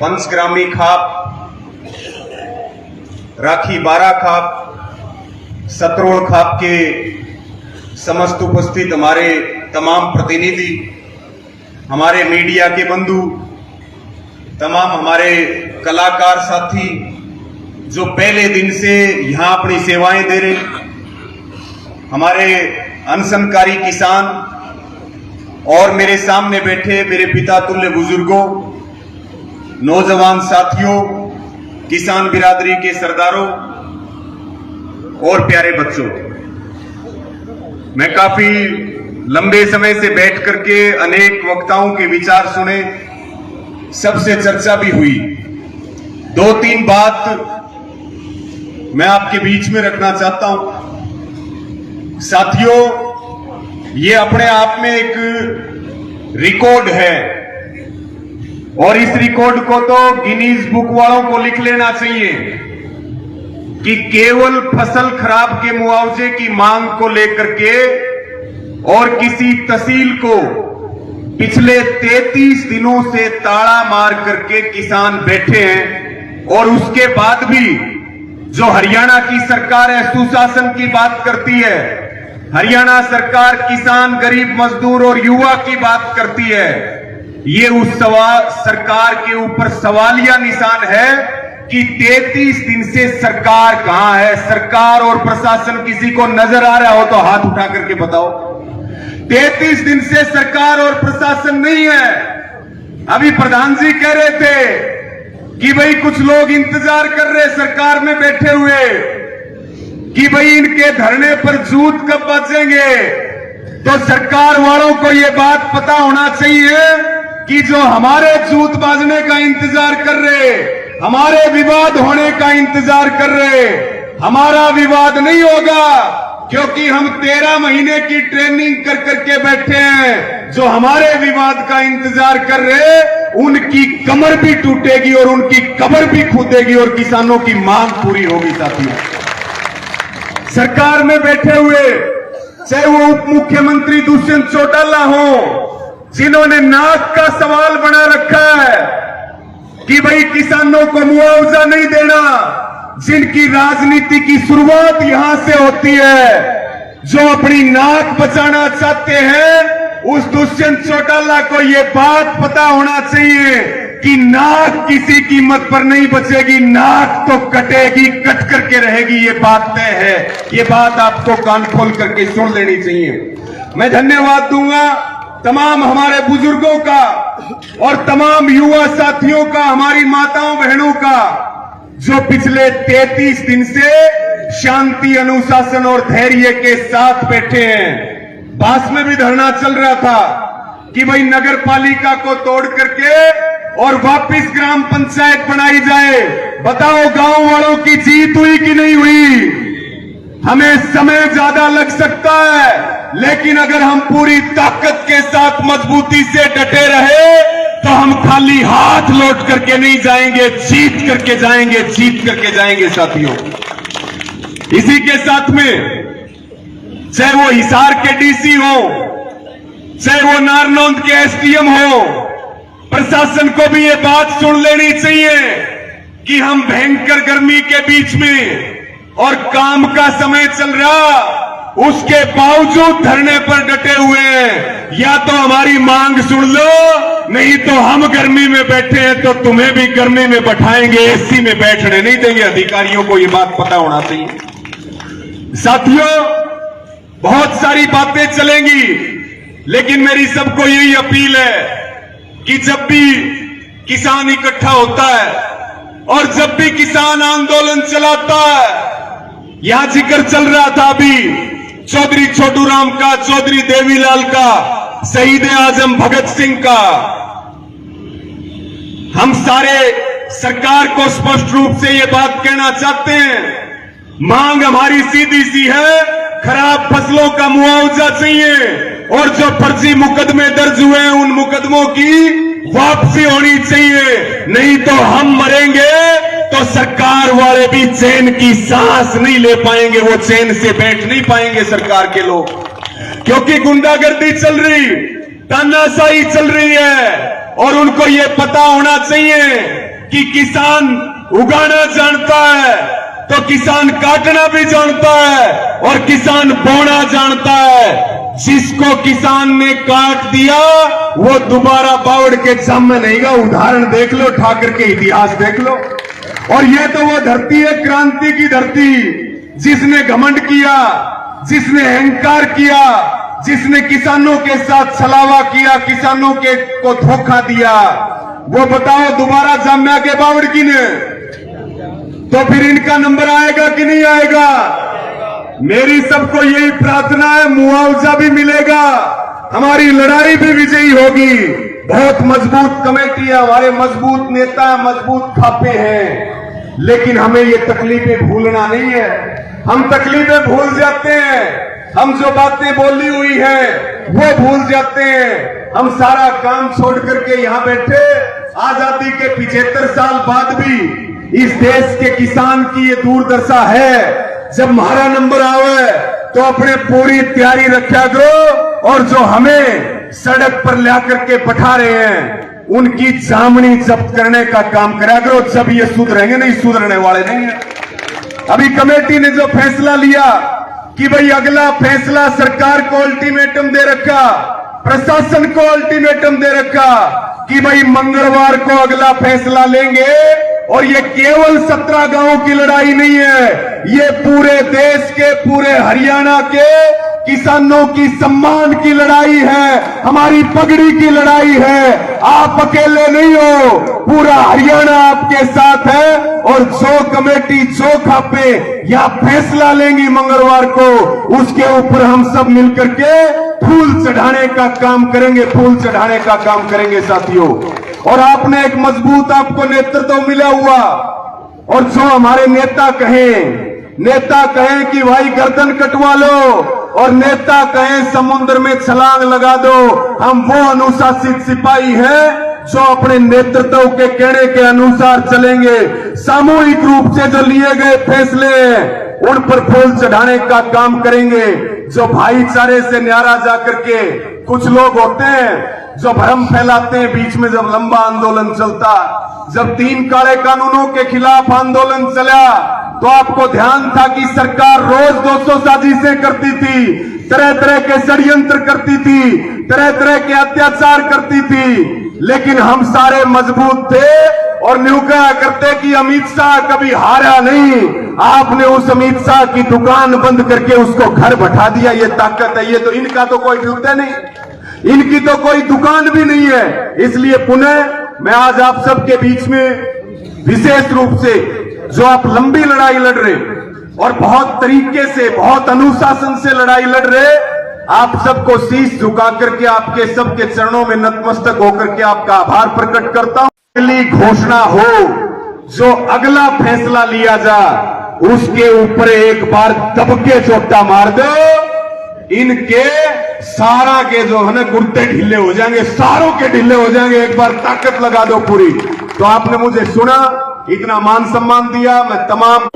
पंचग्रामी खाप, राखी 12 खाप, सतरोड़ खाप के समस्त उपस्थित हमारे तमाम प्रतिनिधि, हमारे मीडिया के बंधु, तमाम हमारे कलाकार साथी जो पहले दिन से यहां अपनी सेवाएं दे रहे, हमारे अनशनकारी किसान और मेरे सामने बैठे मेरे पिता तुल्य बुजुर्गों, नौजवान साथियों, किसान बिरादरी के सरदारों और प्यारे बच्चों, मैं काफी लंबे समय से बैठ करके अनेक वक्ताओं के विचार सुने, सबसे चर्चा भी हुई। 2-3 बात मैं आपके बीच में रखना चाहता हूं। साथियों, ये अपने आप में एक रिकॉर्ड है और इस रिकॉर्ड को तो गिनीज बुक वालों को लिख लेना चाहिए कि केवल फसल खराब के मुआवजे की मांग को लेकर के और किसी तहसील को पिछले 33 दिनों से ताला मार करके किसान बैठे हैं और उसके बाद भी जो हरियाणा की सरकार है सुशासन की बात करती है, हरियाणा सरकार किसान, गरीब मजदूर और युवा की बात करती है, ये उस सरकार के ऊपर सवालिया निशान है कि 33 दिन से सरकार कहां है। सरकार और प्रशासन किसी को नजर आ रहा हो तो हाथ उठा करके बताओ। 33 दिन से सरकार और प्रशासन नहीं है। अभी प्रधान जी कह रहे थे कि भाई कुछ लोग इंतजार कर रहे सरकार में बैठे हुए कि भाई इनके धरने पर जूत कब बजेंगे। तो सरकार वालों को यह बात पता होना चाहिए कि जो हमारे जूत बाजने का इंतजार कर रहे, हमारे विवाद होने का इंतजार कर रहे, हमारा विवाद नहीं होगा क्योंकि हम 13 महीने की ट्रेनिंग कर करके बैठे हैं। जो हमारे विवाद का इंतजार कर रहे, उनकी कमर भी टूटेगी और उनकी कब्र भी खुदेगी और किसानों की मांग पूरी होगी। साथियों, सरकार में बैठे हुए चाहे वो उप मुख्यमंत्री दुष्यंत चौटाला हो, जिन्होंने नाक का सवाल बना रखा है कि भाई किसानों को मुआवजा नहीं देना, जिनकी राजनीति की शुरुआत यहां से होती है, जो अपनी नाक बचाना चाहते हैं, उस दुष्यंत चौटाला को यह बात पता होना चाहिए कि नाक किसी कीमत पर नहीं बचेगी, नाक तो कटेगी, कट करके रहेगी। ये बात तय है। ये बात आपको कान खोल करके सुन लेनी चाहिए। मैं धन्यवाद दूंगा तमाम हमारे बुजुर्गों का और तमाम युवा साथियों का, हमारी माताओं बहनों का, जो पिछले 33 दिन से शांति, अनुशासन और धैर्य के साथ बैठे हैं। बास में भी धरना चल रहा था कि भाई नगर पालिका को तोड़ करके और वापस ग्राम पंचायत बनाई जाए। बताओ गांव वालों की जीत हुई कि नहीं हुई? हमें समय ज्यादा लग सकता है, लेकिन अगर हम पूरी ताकत के साथ मजबूती से डटे रहे तो हम खाली हाथ लौट करके नहीं जाएंगे, जीत करके जाएंगे, जीत करके जाएंगे। साथियों, इसी के साथ में चाहे वो हिसार के डीसी हो, चाहे वो नारनौंद के एसडीएम हो, प्रशासन को भी ये बात सुन लेनी चाहिए कि हम भयंकर गर्मी के बीच में और काम का समय चल रहा, उसके बावजूद धरने पर डटे हुए हैं। या तो हमारी मांग सुन लो, नहीं तो हम गर्मी में बैठे हैं तो तुम्हें भी गर्मी में बैठाएंगे, एसी में बैठने नहीं देंगे। अधिकारियों को यह बात पता होना चाहिए। साथियों, बहुत सारी बातें चलेंगी, लेकिन मेरी सबको यही अपील है कि जब भी किसान इकट्ठा होता है और जब भी किसान आंदोलन चलाता है, यहां जिक्र चल रहा था अभी चौधरी छोटू राम का, चौधरी देवीलाल का, शहीद आजम भगत सिंह का, हम सारे सरकार को स्पष्ट रूप से ये बात कहना चाहते हैं, मांग हमारी सीधी सी है, खराब फसलों का मुआवजा चाहिए और जो फर्जी मुकदमे दर्ज हुए हैं उन मुकदमों की वापसी होनी चाहिए, नहीं तो हम मरेंगे तो सरकार वाले भी चैन की सांस नहीं ले पाएंगे, वो चैन से बैठ नहीं पाएंगे सरकार के लोग, क्योंकि गुंडागर्दी चल रही, तानाशाही चल रही है। और उनको ये पता होना चाहिए कि किसान उगाना जानता है तो किसान काटना भी जानता है और किसान बोना जानता है। जिसको किसान ने काट दिया वो दोबारा बावड़ के जम में नहीं गा। उदाहरण देख लो, ठाकर के इतिहास देख लो। और ये तो वो धरती है, क्रांति की धरती, जिसने घमंड किया, जिसने अहंकार किया, जिसने किसानों के साथ छलावा किया, किसानों के को धोखा दिया, वो बताओ दोबारा जाम्या के बावड़ की ने तो फिर इनका नंबर आएगा कि नहीं आएगा? मेरी सबको यही प्रार्थना है, मुआवजा भी मिलेगा, हमारी लड़ाई भी विजयी होगी। बहुत मजबूत कमेटी है, हमारे मजबूत नेता है, मजबूत खापे हैं, लेकिन हमें ये तकलीफें भूलना नहीं है। हम तकलीफें भूल जाते हैं, हम जो बातें बोली हुई हैं वो भूल जाते हैं। हम सारा काम छोड़ करके यहां बैठे, आजादी के 75 साल बाद भी इस देश के किसान की ये दुर्दशा है। जब हमारा नंबर आवे तो अपने पूरी तैयारी रखा करो, और जो हमें सड़क पर ला करके बैठा रहे हैं उनकी जामनी जब्त करने का काम करा करो। जब ये सुधरेंगे, नहीं सुधरने वाले नहीं है। अभी कमेटी ने जो फैसला लिया कि भाई अगला फैसला, सरकार को अल्टीमेटम दे रखा, प्रशासन को अल्टीमेटम दे रखा कि भाई मंगलवार को अगला फैसला लेंगे। और ये केवल 17 गांवों की लड़ाई नहीं है, ये पूरे देश के, पूरे हरियाणा के किसानों की सम्मान की लड़ाई है, हमारी पगड़ी की लड़ाई है। आप अकेले नहीं हो, पूरा हरियाणा आपके साथ है। और जो कमेटी, जो खापे या फैसला लेंगी मंगलवार को, उसके ऊपर हम सब मिलकर के फूल चढ़ाने का काम करेंगे, फूल चढ़ाने का काम करेंगे साथियों। और आपने एक मजबूत, आपको नेतृत्व मिला हुआ, और जो हमारे नेता कहें कि भाई गर्दन कटवा लो, और नेता कहें समुद्र में छलांग लगा दो, हम वो अनुशासित सिपाही हैं जो अपने नेतृत्व के कहने के अनुसार चलेंगे। सामूहिक रूप से जो लिए गए फैसले उन पर फूल चढ़ाने का काम करेंगे। जो भाईचारे से न्यारा जाकर के कुछ लोग होते हैं जो भ्रम फैलाते हैं, बीच में जब लंबा आंदोलन चलता, जब 3 काले कानूनों के खिलाफ आंदोलन चला, तो आपको ध्यान था कि सरकार रोज 200 साजिशें करती थी, तरह तरह के षड्यंत्र करती थी, तरह तरह के अत्याचार करती थी, लेकिन हम सारे मजबूत थे और न्यू कहा करते कि अमित शाह कभी हारा नहीं। आपने उस अमित शाह की दुकान बंद करके उसको घर बैठा दिया। ये ताकत है, ये तो इनका तो कोई डूबता नहीं, इनकी तो कोई दुकान भी नहीं है। इसलिए पुनः मैं आज आप सबके बीच में विशेष रूप से, जो आप लंबी लड़ाई लड़ रहे और बहुत तरीके से, बहुत अनुशासन से लड़ाई लड़ रहे, आप सबको शीश झुका करके, आपके सबके चरणों में नतमस्तक होकर के आपका आभार प्रकट करता हूं। अगली घोषणा हो, जो अगला फैसला लिया जा, उसके ऊपर एक बार दबके चोटा मार दो, इनके सारा के जो है ना गुर्दे ढीले हो जाएंगे, सारों के ढीले हो जाएंगे। एक बार ताकत लगा दो पूरी। तो आपने मुझे सुना, इतना मान सम्मान दिया, मैं तमाम